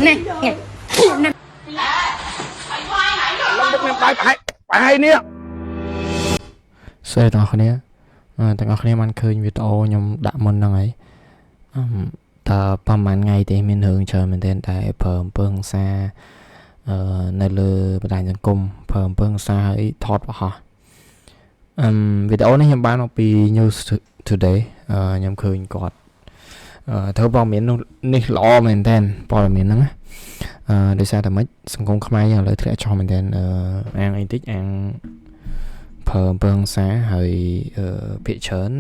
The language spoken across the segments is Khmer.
nè nè nè បាយនេះស្អីទាំងអស់គ្នាទាំងអស់គ្នាបានឃើញវីដេអូខ្ញុំដាក់មុនហ្នឹងហើយតើប្រហែលថ្ងៃទេមានរឿងច្រើនមែនទែនតែប្រើអំពើហិង្សានៅលើបណ្ដាញសង្គមប្រើអំពើហិង្សាហើយថតបង្ហោះវីដេអូនេះខ្ញុំបានមកពី News Today ខ្ញុំឃើញគាត់ធ្វើព័ត៌មាននេះល្អមែនទែនព័ត៌មានហ្នឹងដោយសារតែម៉េចសង្គមខ្មែរយើងឥឡូវធ្លាក់ចុះមែនទែនអាងអីតិចអាងប្រើអំពើហិង្សាហើយភាគច្រើន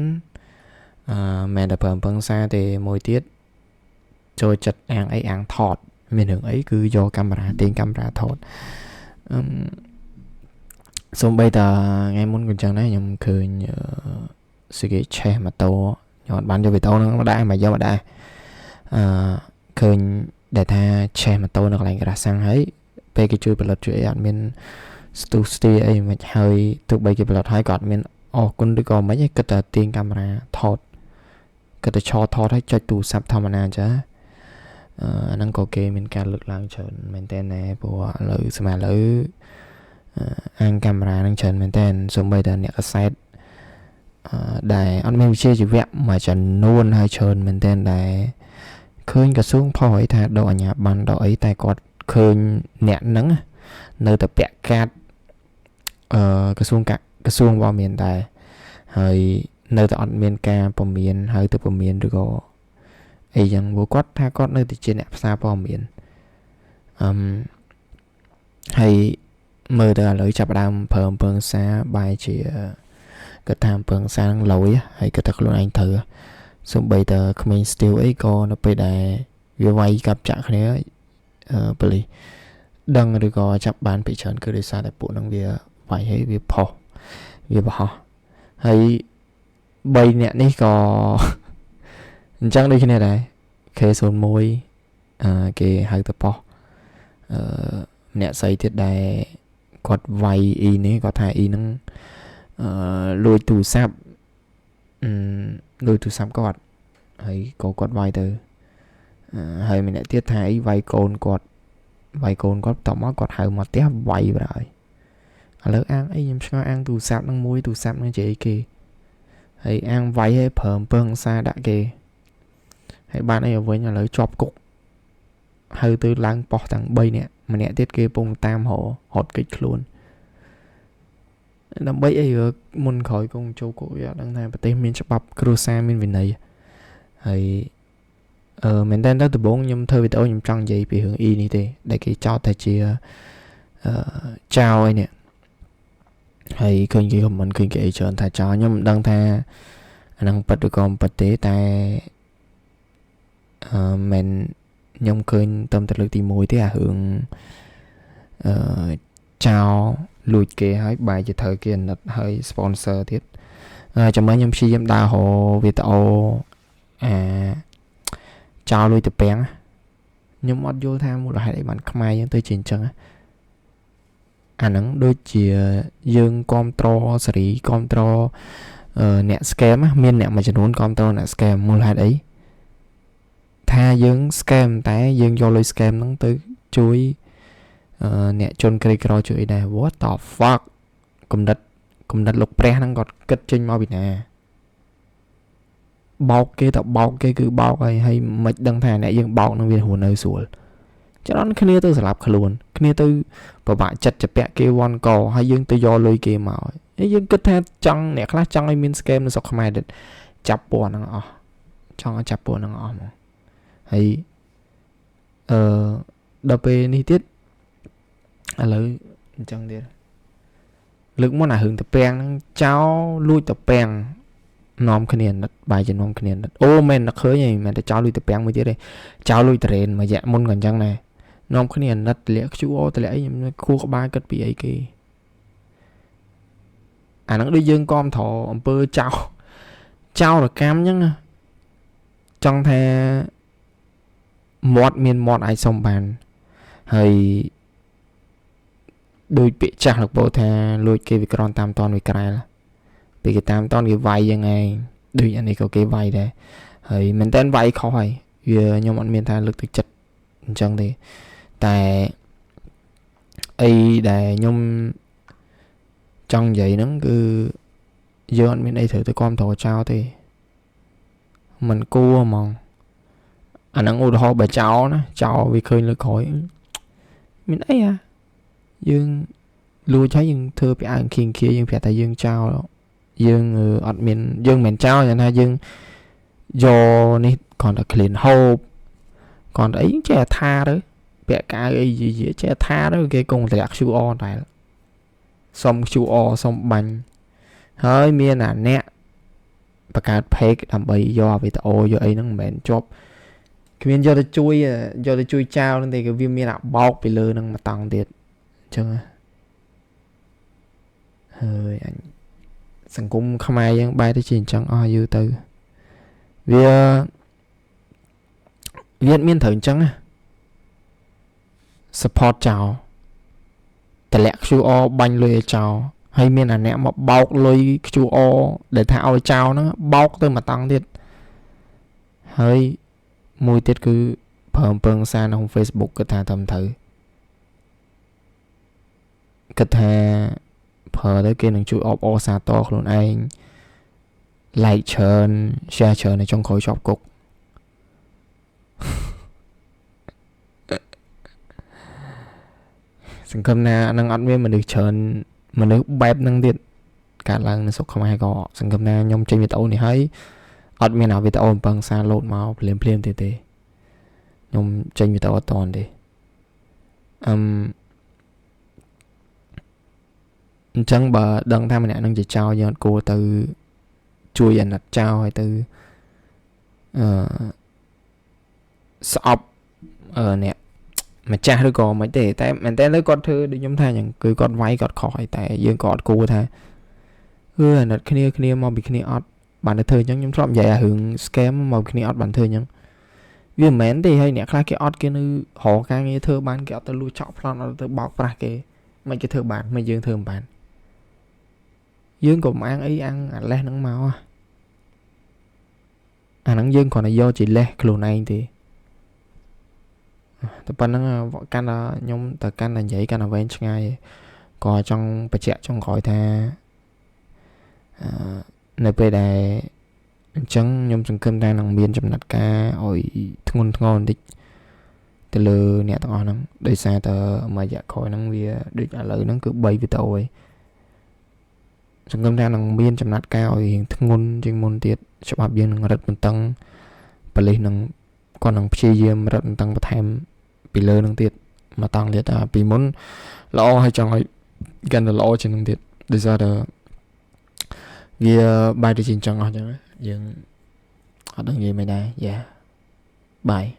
មិនតែប្រើអំពើហិង្សាទេមួយទៀតចូលចិត្តអាងអីអាងថតមានរឿងអីគឺយកកាមេរ៉ាទាញកាមេរ៉ាថតសូម្បីតែថ្ងៃមុនក៏អញ្ចឹងដែរខ្ញុំឃើញសេគេឆេះម៉ូតូខ្ញុំអត់បានយកវីដេអូហ្នឹងមកដែរមកយកមកដែរឃើញដែលថាឆេះម៉ូតូនៅកន្លែងក្រាសាំងហើយពេលគេជួយផលិតជួយអីអត់មានស្ទុះស្ទីអីមិនហើយទោះបីគេផលិតហើយក៏អត់មានអរគុណឬក៏មិនឯងគិតតែទាញកាមេរ៉ាថតគិតតែឆោថតឲ្យចុចទូរស័ព្ទធម្មតាចាអាហ្នឹងក៏គេមានការលើកឡើងច្រើនមែនតើណែព្រោះឥឡូវសម័យឥឡូវអាងកាមេរ៉ាហ្នឹងច្រើនមែនតើសូម្បីតែអ្នកកសែតដែលអត់មានវិជ្ជាជីវៈមួយចំនួនហើយច្រើនមែនតើដែលឃើញក្រសួងផុសអីថាដកអាជ្ញាប័ណ្ណដកអីតែគាត់ឃើញអ្នកហ្នឹងនៅតែពាក់កាតក្រសួងព័ត៌មានដែរហើយនៅតែអត់មានការពមៀនហើយទៅពមៀនឬក៏អីយ៉ាងព្រោះគាត់ថាគាត់នៅតែជាអ្នកផ្សាយព័ត៌មានហើយមើលទៅឥឡូវចាប់ដើមប្រើអំពើហិង្សាបែរជាគាត់ថាអំពើហិង្សានឹងលយហើយគាត់ថាខ្លួនឯងត្រូវសូម្បីតែក្មេងស្ទាវអីក៏នៅពេលដែលវាវាយកាប់ចាក់គ្នាប៉ូលីសដឹងឬក៏ចាប់បានពីច្រើនគឺដោយសារតែពួកនឹងវាវាយហើយវាផុសវាបោះហើយ3នាក់នេះក៏អញ្ចឹងដូចគ្នាដែរ K01 គេហៅទៅប៉ោះអ្នកស្រីទៀតដែលគាត់វាយអ៊ីនេះគាត់ថាអ៊ីហ្នឹងលួចទូរស័ព្ទគាត់ហើយក៏គាត់វាយទៅហើយម្នាក់ទៀតថាអីវាយកូនគាត់តមកគាត់ហៅមកផ្ទះវាយបណ្ដោយឥឡូវអាងអីខ្ញុំឆ្ងល់អាងទូរស័ព្ទហ្នឹងមួយទូរស័ព្ទហ្នឹងជាអីគេហើយអាងវាយឲ្យប្រើអំពើហិង្សាដាក់គេហើយបានអីវិញឥឡូវជាប់គុកហៅទៅឡើងប៉ោះទាំង3នាក់ម្នាក់ទៀតគេពងតាមរត់គេចខ្លួនដើម្បីអីមុនក្រោយគង់ចូលគុកវាអត់ដឹងថាប្រទេសមានច្បាប់គ្រួសារមានវិន័យហើយមែនតើដំបូងខ្ញុំធ្វើវីដេអូខ្ញុំចង់និយាយពីរឿងអ៊ីនេះទេដែលគេចោទថាជាចៅអីនេះហើយឃើញគេខមមិនឃើញគេអីច្រើនថាចោលខ្ញុំមិនដឹងថាអាហ្នឹងពិតឬក៏មិនពិតទេតែមិនខ្ញុំឃើញតាមតែលើកទី1ទេអារឿងចោលលួចគេហើយបែរជាត្រូវគេអាណិតហើយ sponsor ទៀតចាំខ្ញុំព្យាយាមដើររកវីដេអូចោលលួចទៅពាំងខ្ញុំអត់យល់ថាមូលហេតុអីបានខ្មែរយើងទៅជាអញ្ចឹងអាហ្នឹងដូចជាយើងគ្រប់គ្រងសេរីគ្រប់គ្រងអ្នក scam មានអ្នកមួយចំនួនគ្រប់គ្រងអ្នក scam មូលហេតុអីថាយើង scam តែយើងយកលុយ scam ហ្នឹងទៅជួយអ្នកជនក្រីក្រជួយអីដែរ what the fuck គំនិតលោកព្រះហ្នឹងគាត់គិតចេញមកពីណាបោកគេទៅបោកគេគឺបោកហើយមិនដឹងថាអ្នកយើងបោកនឹងវារស់នៅស្រួលច្រើនគ្នាទៅស្លាប់ខ្លួនគ្នាទៅពិបាកចិត្តចាពាក់គេវ៉ាន់កហើយយើងទៅយកលុយគេមកហើយយើងគិតថាចង់អ្នកខ្លះចង់ឲ្យមាន scam នៅស្រុកខ្មែរទៀតចាប់ពណ៌ហ្នឹងអស់ចង់ឲ្យចាប់ពណ៌ហ្នឹងអស់មកហើយដល់ពេលនេះទៀតឥឡូវអញ្ចឹងទៀតលើកមុនអារឿងតពាំងហ្នឹងចោលលួចតពាំងនាំគ្នាណិតបាយជានាំគ្នាណិតអូមែននឹកឃើញហ្នឹងមិនតែចោលលួចតពាំងមួយទៀតទេចោលលួចតរ៉េនមួយរយៈមុនក៏អញ្ចឹងដែរនាំគ្នាណិតទម្លាក់ QO ទម្លាក់អីខ្ញុំខួរក្បាលគិតពីអីគេអាហ្នឹងដូចយើងគាំទ្រអំពើចោលរកម្មអញ្ចឹងចង់ថាមាត់មានមាត់អាចសុំបានហើយដូចពាក្យចាស់លោកពោលថាលួចគេវិក្រនតាមតនវិក្រែលពេលគេតាមតនគេវាយយ៉ាងឯងដូចអានេះក៏គេវាយដែរហើយមែនតើវាយខុសហើយវាខ្ញុំអត់មានថាលើកទឹកចិត្ត chẳng thì tại ấy để nhung trong vậy nó cứ giờ anh bên đây thử tới con thổ trao thì mình cua mà anh đang ngồi ho bà cháu nó cháu vì khơi lực khỏi mình ấy à dương lui cháy dương thưa bị ăn khiên kia dương phải tại dương trao đó dương ở miền dương miền trao vậy ha dương do này còn là clean hope còn ấy trẻ tha đấy bẻ cái gì trẻ tha đó cái cùng lạc chu o này xong chu o xong bánh hơi miền là nèประกาศเพกทำไปย่อไปแต่โอย่อไอ้นั่งเหม็นจบคือมันย่อจะช่วยย่อจะช่วยเจ้านั่นเองก็วิ่งมีหนักบอกไปเลยนั่งมาตังเด็ดจังเฮ้ยสังคมขมายยังใบที่จริงจังอ้อยืtừ vì viết miên thửจังsupport เจ้าแต่แหลกชูอบันเลยเจ้าhay miền là nè mà bọc lôi chu o để thao trao nó bọc tới mà tăng tiết hơi mùi tiết cứ phờm phờn xa trong Facebook cái thà thầm thử cái thà phờ tới kia đừng chu o xa to luôn anh like chờn share chờn này trong khối chọc cục sừng cơm nè năng ăn với mình được chờn mình được bẹp năng điện cả lần số không ai có sừng cầm na nhom trên video này thấy ở miền nào video bằng xa lộn máu liền liền thì nhom trên video toàn đi chẳng bà đăng tham này năng chỉ trao cho cô từ chui dành đặt trao hay từ shop nè mà cha đứa con mấy để tại mình tên lấy con thư đi nhóm thay nhận cứ con váy con khỏi tại dương con cô thay nè kia mà bị kia ọt bản thân thơ nhắn nhóm trộm vậy hưởng scam mà kia ọt bản thân nhắn vì mến thì hay nè khai cái ọt kia nữ họ cái nghe thơ bán kéo tao lui chọc lo nó tao bọc ra cái mấy cái thơ bản mấy dương thơ bản dương cũng ăn ấy ăn lên nắng máu nắng dương còn là do chỉ lẹខ្លួនanh thìแต่ปนนั้นกันlà nhómแต่กันlà vậyกันlà ven ngay còn trong bạch trẻ trong gọi tha nơi bên này chẳng nhóm trong cơm đang nằm miên trong nát cá ôi ngon ngon đi từ lừa nè tao nắng đây xa tờ mà dạ khỏi nắng vì được trả lời nó cứ bay với tàu ấy trong cơm đang nằm miên trong nát cá ôi ngon trên môn tiết chụp hợp viên rất bình tăng và lên nắng còn nắng chia diêm rất tăng và thêm bị lơ năng tiết mà tăng tiết bị muốn lo hay chẳng hay gần là lo trên năng tiết để ra được vì bài đi trình chẳng hỏi chẳng dừng ở đằng gì mày đây dạ bài